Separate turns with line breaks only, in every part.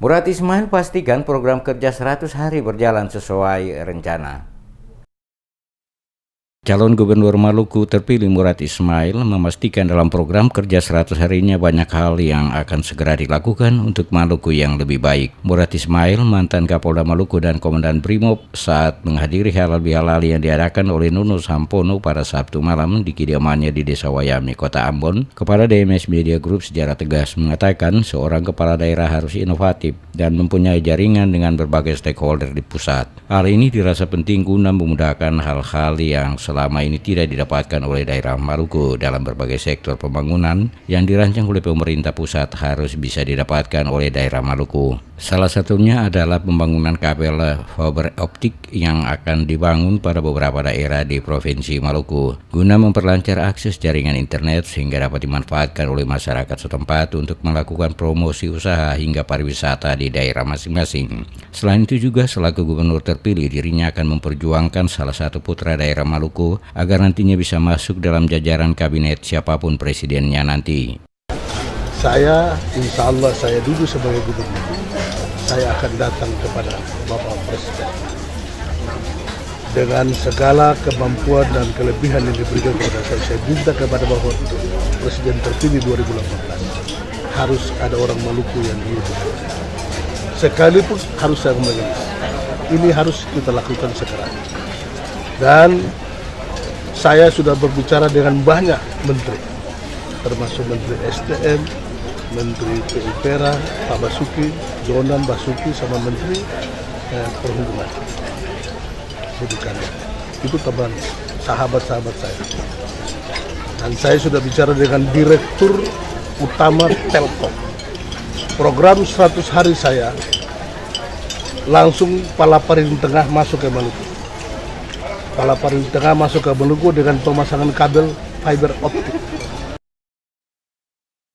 Murad Ismail pastikan program kerja 100 hari berjalan sesuai rencana. Calon Gubernur Maluku terpilih Murad Ismail memastikan dalam program kerja 100 harinya banyak hal yang akan segera dilakukan untuk Maluku yang lebih baik. Murad Ismail, mantan Kapolda Maluku dan Komandan Brimob, saat menghadiri halal bihalal yang diadakan oleh Nunu Sampono pada Sabtu malam di kediamannya di Desa Wayami, Kota Ambon, kepada DMS Media Group secara tegas mengatakan seorang kepala daerah harus inovatif dan mempunyai jaringan dengan berbagai stakeholder di pusat. Hal ini dirasa penting guna memudahkan hal-hal yang selama ini tidak didapatkan oleh daerah Maluku dalam berbagai sektor pembangunan yang dirancang oleh pemerintah pusat harus bisa didapatkan oleh daerah Maluku. Salah satunya adalah pembangunan kabel fiber optik yang akan dibangun pada beberapa daerah di Provinsi Maluku guna memperlancar akses jaringan internet sehingga dapat dimanfaatkan oleh masyarakat setempat untuk melakukan promosi usaha hingga pariwisata di daerah masing-masing. Selain itu juga selaku gubernur terpilih dirinya akan memperjuangkan salah satu putra daerah Maluku agar nantinya bisa masuk dalam jajaran kabinet siapapun presidennya nanti.
Saya, insya Allah saya duduk sebagai gubernur, saya akan datang kepada Bapak Presiden dengan segala kemampuan dan kelebihan yang diberikan kepada saya minta kepada Bapak Presiden terpilih 2018 harus ada orang Maluku yang hidup. Sekalipun harus saya kembali. Ini harus kita lakukan sekarang. Dan saya sudah berbicara dengan banyak menteri, termasuk Menteri SDM, Menteri PUPera, Pak Basuki, Jonan Basuki, sama Menteri Perhubungan. Itu teman, sahabat-sahabat saya. Dan saya sudah bicara dengan Direktur Utama Telkom. Program 100 hari saya langsung Palaparing Tengah masuk ke Maluku. Palaparing Tengah masuk ke Maluku dengan pemasangan kabel fiber optik.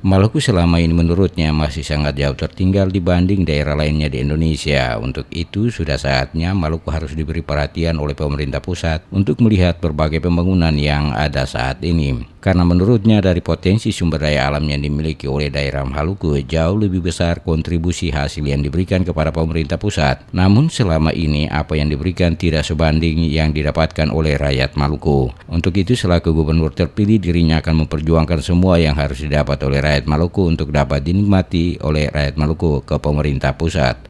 Maluku selama ini menurutnya masih sangat jauh tertinggal dibanding daerah lainnya di Indonesia. Untuk itu sudah saatnya Maluku harus diberi perhatian oleh pemerintah pusat untuk melihat berbagai pembangunan yang ada saat ini. Karena menurutnya dari potensi sumber daya alam yang dimiliki oleh daerah Maluku jauh lebih besar kontribusi hasil yang diberikan kepada pemerintah pusat. Namun selama ini apa yang diberikan tidak sebanding yang didapatkan oleh rakyat Maluku. Untuk itu selaku gubernur terpilih dirinya akan memperjuangkan semua yang harus didapat oleh rakyat Maluku untuk dapat dinikmati oleh rakyat Maluku ke pemerintah pusat.